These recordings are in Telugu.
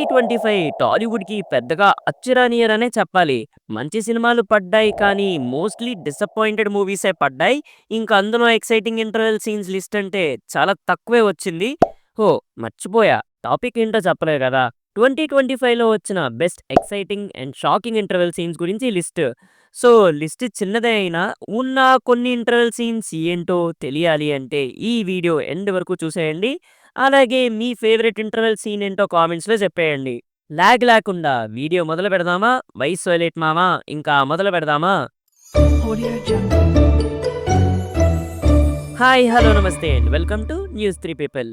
2025 టాలీవుడ్‌కి పెద్దగా అచ్చురాని ఇయర్ అనే చెప్పాలి. మంచి సినిమాలు పడ్డాయి కానీ మోస్ట్‌లీ డిసప్పాయింటెడ్ మూవీసే పడ్డాయి. ఇంకా అందులో ఎక్సైటింగ్ ఇంటర్వెల్ సీన్స్ లిస్ట్ అంటే చాలా తక్కువే వచ్చింది. ఓహ్! మర్చిపోయా. టాపిక్ ఏంటో చెప్పలేదు గదా! 2025లో వచ్చిన best exciting and shocking interval scenes గురించి లిస్ట్. సో, లిస్ట్ చిన్నదే అయినా ఉన్న కొన్ని ఇంటర్వెల్ సీన్స్ ఏంటో తెలియాలి అంటే ఈ వీడియో ఎండ్ వరకు చూసేయండి. అలాగే మీ ఫేవరెట్ ఇంటర్వెల్ సీన్ ఏంటో కామెంట్స్‌లో చెప్పేయండి. లాగ్ లేకుండా వీడియో మొదలు పెడదామా? వాయిస్ సైలెంట్ మామా ఇంకా మొదలు పెడదామా? Audio Jungle. హాయ్! హలో! నమస్తే and welcome to news 3 people.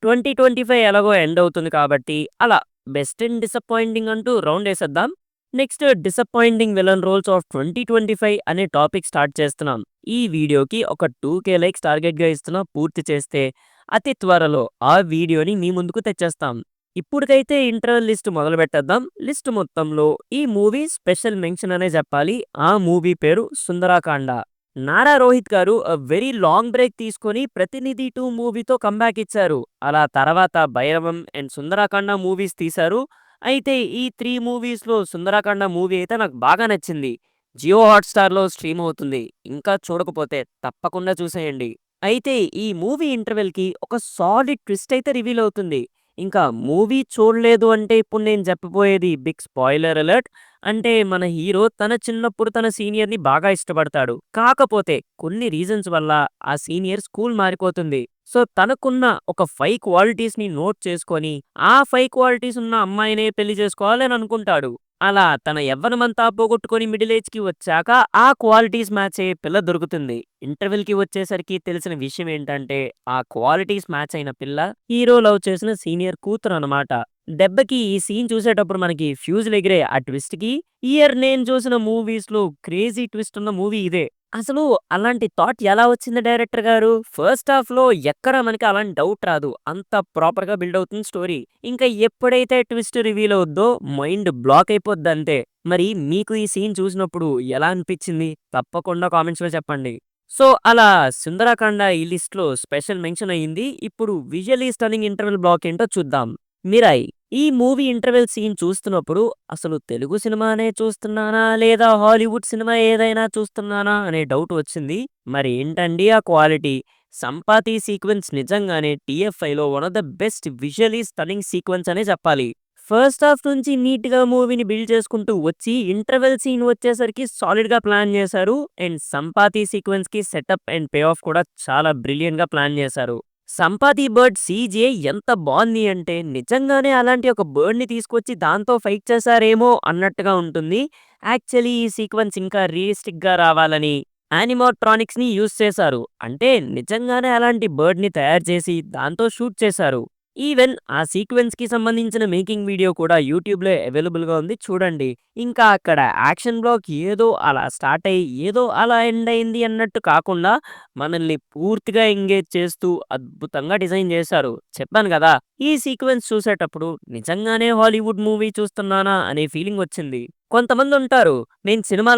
2025 ఎలాగో ఎండ్ అవుతుంది కాబట్టి అలా బెస్ట్ అండ్ డిసప్పాయింటింగ్ అంటూ రౌండ్ ఏసేద్దాం. Next disappointing villain roles of 2025 అనే టాపిక్ స్టార్ట్ చేస్తున్నాం. ఈ వీడియోకి ఒక 2K లైక్స్ టార్గెట్‌గా ఇస్తున్నా. పూర్తి చేస్తే అతి త్వరలో ఆ వీడియోని మీ ముందుకు తెచ్చేస్తాం. ఇప్పటికైతే ఇంటర్వెల్ లిస్ట్ మొదలుపెట్టేద్దాం. లిస్ట్ మొత్తంలో ఈ మూవీ స్పెషల్ మెన్షన్ అనే చెప్పాలి. ఆ మూవీ పేరు 'సుందరాకాండ'. నారా రోహిత్ గారు వెరీ లాంగ్ బ్రేక్ తీసుకొని 'ప్రతినిధి 2' మూవీతో కమ్‌బ్యాక్ ఇచ్చారు. అలా తర్వాత 'భైరవం' అండ్ 'సుందరాకాండ' మూవీస్ తీశారు. అయితే ఈ 3 మూవీస్‌లో 'సుందరాకాండ' మూవీ అయితే నాకు బాగా నచ్చింది. జియో హాట్‌స్టార్‌లో స్ట్రీమ్ అవుతుంది. ఇంకా చూడకపోతే తప్పకుండా చూసేయండి. అయితే ఈ మూవీ ఇంటర్వెల్‌కి ఒక సాలిడ్ ట్విస్ట్ అయితే రివీల్ అవుతుంది. ఇంకా మూవీ చూడలేదు అంటే ఇప్పుడు నేను చెప్పబోయేది బిగ్ స్పాయిలర్ అలర్ట్. అంటే మన హీరో తన చిన్నప్పుడు తన సీనియర్‌ని బాగా ఇష్టపడతాడు. కాకపోతే కొన్ని రీజన్స్ వల్ల ఆ సీనియర్ స్కూల్ మారిపోతుంది. సో, తనకున్న ఒక 5 క్వాలిటీస్‌ని నోట్ చేసుకొని, ఆ 5 క్వాలిటీస్ ఉన్న అమ్మాయినే పెళ్లి చేసుకోవాలని అనుకుంటాడు. అలా తన యవ్వనమంతా పోగొట్టుకొని మిడిల్ ఏజ్‌కి వచ్చాక ఆ క్వాలిటీస్ మ్యాచ్ అయ్యే పిల్ల దొరుకుతుంది. ఇంటర్వెల్‌కి వచ్చేసరికి తెలిసిన విషయం ఏంటంటే, ఆ క్వాలిటీస్ మ్యాచ్ అయిన పిల్ల హీరో లవ్ చేసిన సీనియర్ కూతురనమాట. దెబ్బకి ఈ సీన్ చూసేటప్పుడు మనకి ఫ్యూజులెగిరే ఆ ట్విస్ట్‌కి, ఇయర్ నేను చూసిన మూవీస్‌లో క్రేజీ ట్విస్ట్ ఉన్న మూవీ ఇదే. అసలు అలాంటి థాట్ ఎలా వచ్చింది డైరెక్టర్ గారు? ఫస్ట్ హాఫ్‌లో ఎక్కడ మనకి అలాంటి డౌట్ రాదు. అంత ప్రాపర్‌గా బిల్డ్ అవుతుంది స్టోరీ. ఇంకా ఎప్పుడైతే ట్విస్ట్ రివీల్ అవుద్దో మైండ్ బ్లాక్ అయిపోద్దంతే. మరి మీకు ఈ సీన్ చూసినప్పుడు ఎలా అనిపిచ్చింది? తప్పకుండా కామెంట్స్‌లో చెప్పండి. సో, అలా 'సుందరకాండ' ఈ లిస్ట్‌లో స్పెషల్ మెన్షన్ అయింది. ఇప్పుడు విజువల్లీ స్టన్నింగ్ ఇంటర్వెల్ బ్లాక్ ఏంటో చూద్దాం. 'మిరాయ్' ఈ మూవీ ఇంటర్వెల్ సీన్ చూస్తున్నప్పుడు అసలు తెలుగు సినిమానే చూస్తున్నానా? లేదా హాలీవుడ్ సినిమా ఏదైనా చూస్తున్నానా? అనే డౌట్ వచ్చింది. మరి ఏంటండి ఆ క్వాలిటీ? 'సంపాతి' సీక్వెన్స్ నిజంగానే టీఎఫ్ఐలో one of the best visually stunning sequence అనే చెప్పాలి. ఫస్ట్ హాఫ్ నుంచి నీట్‌గా మూవీని బిల్డ్ చేసుకుంటూ వచ్చి ఇంటర్వెల్ సీన్ వచ్చేసరికి సాలిడ్‌గా ప్లాన్ చేశారు. అండ్ 'సంపాతి' సీక్వెన్స్‌కి సెటప్ అండ్ పే ఆఫ్ కూడా చాలా బ్రిలియంట్‌గా ప్లాన్ చేశారు. 'సంపాతి' బర్డ్ సీజీఐ ఎంత బావుంది అంటే నిజంగానే అలాంటి ఒక బర్డ్‌ని తీసుకొచ్చి దాంతో ఫైట్ చేశారేమో అన్నట్టుగా ఉంటుంది. యాక్చువల్లీ ఈ సీక్వెన్స్ ఇంకా రియలిస్టిక్‌గా రావాలని యానిమాట్రానిక్స్‌ని యూజ్ చేశారు. అంటే నిజంగానే అలాంటి బర్డ్‌ని తయారు చేసి దాంతో షూట్ చేశారు. ఈవెన్ ఆ సీక్వెన్స్‌కి సంబంధించిన మేకింగ్ వీడియో కూడా యూట్యూబ్‌లో అవైలబుల్‌గా ఉంది చూడండి. ఇంకా అక్కడ యాక్షన్ బ్లాక్ ఏదో అలా స్టార్ట్ అయ్యి, ఏదో అలా ఎండ్ అయింది అన్నట్టు కాకుండా మనల్ని పూర్తిగా ఎంగేజ్ చేస్తూ అద్భుతంగా డిజైన్ చేశారు. చెప్పాను గదా! ఈ సీక్వెన్స్ చూసేటప్పుడు నిజంగానే హాలీవుడ్ మూవీ చూస్తున్నానా అనే ఫీలింగ్ వచ్చింది. కొంతమందుంటారు. నేను సినిమా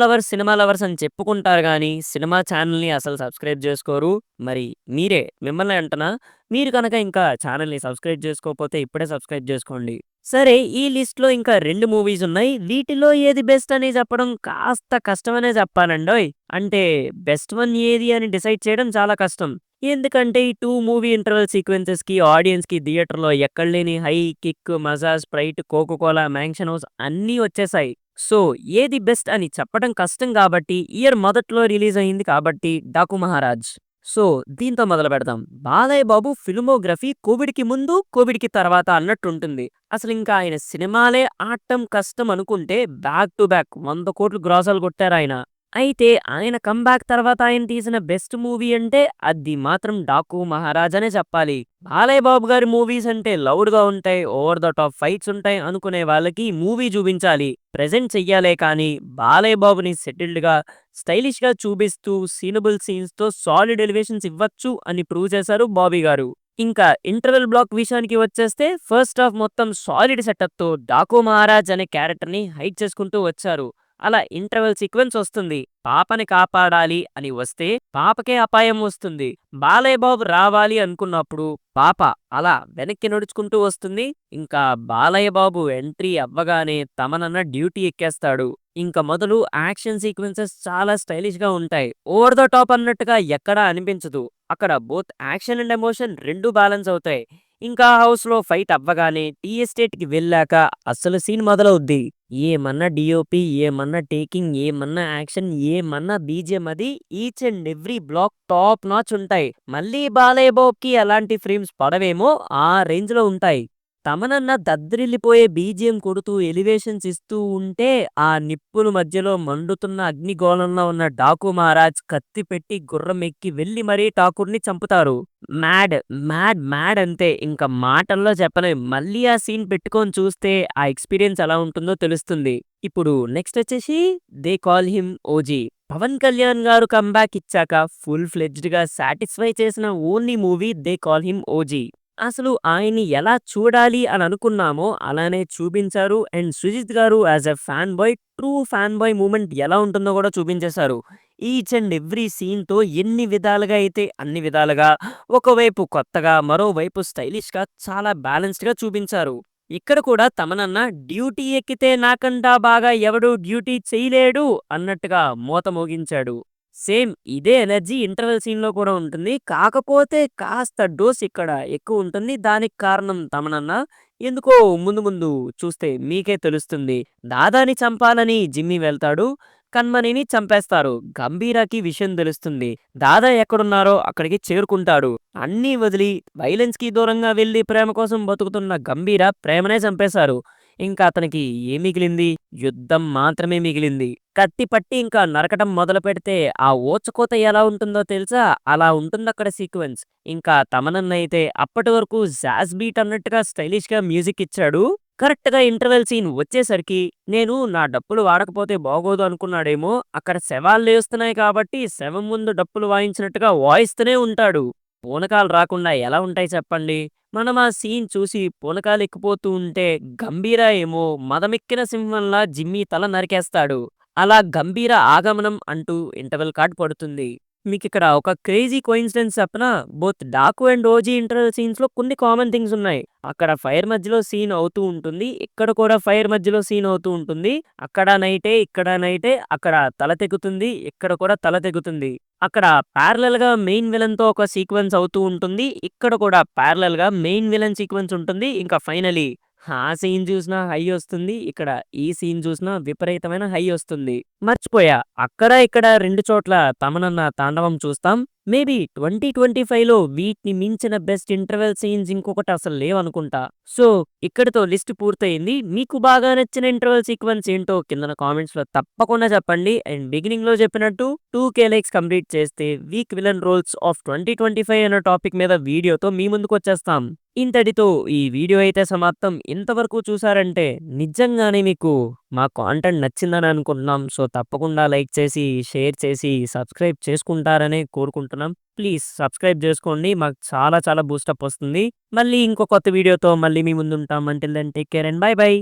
లవర్స్ అని చెప్పుకుంటారు గానీ, సినిమా ఛానెల్‌ని అసలు సబ్స్క్రైబ్ జేసుకోరు. మరి మీరే మిమ్మల్నే అంటనా? మీరు కనుక ఇంకా ఛానెల్‌ని సబ్స్క్రైబ్ చేసుకోకపోతే ఇప్పుడే సబ్స్క్రైబ్ జేసుకోండి. సరే ఈ లిస్ట్‌లో ఇంకా 2 మూవీస్ ఉన్నాయి. వీటిలో ఏది బెస్ట్ అని చెప్పడం కాస్త కష్టమనే చెప్పాలండోయ్! అంటే బెస్ట్ వన్ ఏది అని డిసైడ్ చేయడం చాలా కష్టం. ఎందుకంటే ఈ 2 మూవీ ఇంటర్వెల్ సీక్వెన్సెస్‌కి ఆడియన్స్‌కి థియేటర్‌లో ఎక్కడలేని హై, కిక్, మజా, స్ప్రైట్, కోకోకోలా, మ్యాన్షన్ హౌస్ అన్నీ వచ్చేసాయి. సో, ఏది బెస్ట్ అని చెప్పడం కష్టం గాబట్టి, ఇయర్ మొదట్లో రిలీజ్ అయింది కాబట్టి 'డాకు మహారాజ్'. సో, దీంతో మొదలుపెడదాం. బాలయ్య బాబు ఫిల్మోగ్రఫీ కోవిడ్‌కి ముందు, కోవిడ్‌కి తర్వాత అన్నట్టుంటుంది. అసలింకా ఆయన సినిమాలే ఆడటం కష్టం అనుకుంటే బ్యాక్ టు బ్యాక్ 100,00,00,000 గ్రాసాలు కొట్టారాయన. అయితే ఆయన కమ్‌బ్యాక్ తర్వాత ఆయన తీసిన బెస్ట్ మూవీ అంటే అది మాత్రం 'డాకు మహారాజ్' అనే చెప్పాలి. బాలయ్య బాబు గారి మూవీస్ అంటే లౌడ్‌గా ఉంటాయి, ఓవర్ ద టాప్ ఫైట్స్ ఉంటాయి అనుకునే వాళ్ళకి మూవీ చూపించాలి. ప్రెజెంట్ చెయ్యాలే కానీ బాలయ్య బాబుని సెటిల్డ్‌గా, స్టైలిష్‌గా చూపిస్తూ సీనబుల్ సీన్స్‌తో సాలిడ్ ఎలివేషన్స్ ఇవ్వచ్చు అని ప్రూవ్ చేశారు బాబీ గారు. ఇంకా ఇంటర్వెల్ బ్లాక్ విషయానికి వచ్చేస్తే ఫస్ట్ హాఫ్ మొత్తం సాలిడ్ సెటప్‌తో 'డాకు మహారాజ్' అనే క్యారెక్టర్‌ని హైడ్ చేసుకుంటూ వచ్చారు. అలా ఇంటర్వెల్ సీక్వెన్స్ వస్తుంది. పాపని కాపాడాలి అని వస్తే పాపకే అపాయం వస్తుంది. బాలయ్య బాబు రావాలి అనుకున్నప్పుడు పాప అలా వెనక్కి నడుచుకుంటూ వస్తుంది. ఇంకా బాలయ్య బాబు ఎంట్రీ అవ్వగానే తమనన్న డ్యూటీ ఎక్కేస్తాడు. ఇంక మొదలు యాక్షన్ సీక్వెన్సెస్ చాలా స్టైలిష్‌గా ఉంటాయి. ఓవర్ ద టాప్ అన్నట్టుగా ఎక్కడా అనిపించదు. అక్కడ both action and emotion 2 balance అవుతాయి. ఇంకా హౌస్‌లో ఫైట్ అవ్వగానే టీ ఎస్టేట్‌కి వెళ్ళాక అసలు సీన్ మొదలవుద్ది. ఏమన్నా డీఓపీ, ఏమన్నా టేకింగ్, ఏమన్నా యాక్షన్, ఏమన్నా బీజీఎం అది each and every block top notch ఉంటాయి. మళ్ళీ బాలయ్య బాబుకి అలాంటి ఫ్రేమ్స్ పడవేమో ఆ రేంజ్‌లో ఉంటాయి. తమనన్న దద్దరిల్లిపోయే బీజీఎం కొడుతూ ఎలివేషన్స్ ఇస్తూ ఉంటే ఆ నిప్పుల మధ్యలో మండుతున్న అగ్నిగోళంలో ఉన్న డాకు మహారాజ్ కత్తి పెట్టి గుర్రం ఎక్కి వెళ్లి మరీ ఠాకూర్‌ని చంపుతారు. మ్యాడ్, మ్యాడ్, మ్యాడ్ అంతే. ఇంక మాటల్లో చెప్పలేం. మళ్ళీ ఆ సీన్ పెట్టుకొని చూస్తే ఆ ఎక్స్‌పీరియన్స్ ఎలా ఉంటుందో తెలుస్తుంది. ఇప్పుడు నెక్స్ట్ వచ్చేసి 'they call him OG'. Pawan Kalyan garu comeback ఇచ్చాక ఫుల్ ఫ్లెడ్జ్డ్‌గా సాటిస్ఫై చేసిన only movie 'they call him OG'. అసలు ఆయన్ని ఎలా చూడాలి అని అనుకున్నామో అలానే చూపించారు. And 'Sujith' garu as a fan boy, true fan boy movement ఎలా ఉంటుందో కూడా చూపించేశారు. ఈచ్ అండ్ ఎవ్రీ సీన్‌తో ఎన్ని విధాలుగా అయితే అన్ని విధాలుగా ఒకవైపు కొత్తగా, మరోవైపు స్టైలిష్‌గా చాలా బ్యాలెన్స్డ్‌గా చూపించారు. ఇక్కడ కూడా తమనన్న డ్యూటీ ఎక్కితే నాకంటా బాగా ఎవడు డ్యూటీ చేయలేడు అన్నట్టుగా మోత మోగించాడు. సేమ్ ఇదే ఎనర్జీ ఇంటర్వెల్ సీన్‌లో కూడా ఉంటుంది. కాకపోతే కాస్త డోస్ ఇక్కడ ఎక్కువుంటుంది. దానికి కారణం తమనన్న. ఎందుకో ముందు ముందు చూస్తే మీకే తెలుస్తుంది. దాదాని చంపాలని జిమ్మీ వెళ్తాడు. కన్మణిని చంపేస్తారు. గంభీరాకి విషయం తెలుస్తుంది. దాదా ఎక్కడున్నారో అక్కడికి చేరుకుంటాడు. అన్నీ వదిలి వైలెన్స్‌కి దూరంగా వెళ్లి ప్రేమ కోసం బతుకుతున్న గంభీర ప్రేమనే చంపేశారు. ఇంకా అతనికి ఏం మిగిలింది? యుద్ధం మాత్రమే మిగిలింది. కత్తి పట్టి ఇంకా నరకటం మొదలుపెడితే ఆ ఊచకోత ఎలా ఉంటుందో తెలుసా? అలా ఉంటుందక్కడ సీక్వెన్స్. ఇంకా తమనన్న అయితే అప్పటి వరకు జాజ్ బీట్ అన్నట్టుగా స్టైలిష్‌గా మ్యూజిక్ ఇచ్చాడు. కరెక్ట్‌గా ఇంటర్వెల్ సీన్ వచ్చేసరికి నేను నా డప్పులు వాడకపోతే బాగోదు అనుకున్నాడేమో. అక్కడ శవాలు లేస్తున్నాయి కాబట్టి శవం ముందు డప్పులు వాయించినట్టుగా వాయిస్తూనే ఉంటాడు. పూనకాలు రాకుండా ఎలా ఉంటాయి చెప్పండి? మనం ఆ సీన్ చూసి పూనకాలెక్కిపోతూ ఉంటే గంభీర ఏమో మదమెక్కిన సింహంలా జిమ్మీ తల నరికేస్తాడు. అలా గంభీర ఆగమనం అంటూ ఇంటర్వెల్ కార్డ్ పడుతుంది. మీకిక్కడ ఒక క్రేజీ కోయిన్సిడెన్స్ చెప్పనా? Both 'Daaku' and 'OG' interval సీన్స్‌లో కొన్ని కామన్ థింగ్స్ ఉన్నాయి. అక్కడ ఫైర్ మధ్యలో సీన్ అవుతూ ఉంటుంది. ఇక్కడ కూడా ఫైర్ మధ్యలో సీన్ అవుతూ ఉంటుంది. అక్కడ నైటే, ఇక్కడ నైటే. అక్కడ తల తెగుతుంది. ఇక్కడ కూడా తల తెగుతుంది. అక్కడ ప్యారలెల్‌గా మెయిన్ విలన్‌తో ఒక సీక్వెన్స్ అవుతూ ఉంటుంది. ఇక్కడ కూడా ప్యారలెల్‌గా మెయిన్ విలన్ సీక్వెన్స్ ఉంటుంది. ఇంకా ఫైనలీ ఆ సీన్ చూసినా హై ఒస్తుంది. ఇక్కడ ఈ సీన్ చూసినా విపరీతమైన హై ఒస్తుంది. మర్చిపోయా. అక్కడ ఇక్కడ 2 చోట్ల తమనన్న తాండవం చూస్తాం. మేబీ 2025లో వీటిని మించిన బెస్ట్ ఇంటర్వెల్ సీన్స్ ఇంకొకటి అసలు లేవనుకుంటా. సో, ఇక్కడితో లిస్ట్ పూర్తయింది. మీకు బాగా నచ్చిన ఇంటర్వెల్ సీక్వెన్స్ ఏంటో కిందన కామెంట్స్‌లో తప్పకుండా చెప్పండి. అండ్ బిగినింగ్‌లో చెప్పినట్టు 2K లైక్స్ కంప్లీట్ చేస్తే వీక్ విలన్ రోల్స్ ఆఫ్ 2025 అనే టాపిక్ మీద వీడియోతో మీ ముందుకొచ్చేస్తాం. ఇంతటితో ఈ వీడియో అయితే సమాప్తం. ఇంతవరకు చూసారంటే నిజంగానే మీకు మా కాంటెంట్ నచ్చిందని అనుకుంటున్నాం. సో, తప్పకుండా లైక్ చేసి, షేర్ చేసి, సబ్స్క్రైబ్ చేసుకుంటారని కోరుకుంటున్నాం. ప్లీజ్ సబ్స్క్రైబ్ చేసుకోండి. మాకు చాలా చాలా బూస్టప్ వస్తుంది. మళ్ళీ ఇంకో కొత్త వీడియోతో మళ్ళీ మీ ముందుంటాం. Until then take care and bye by.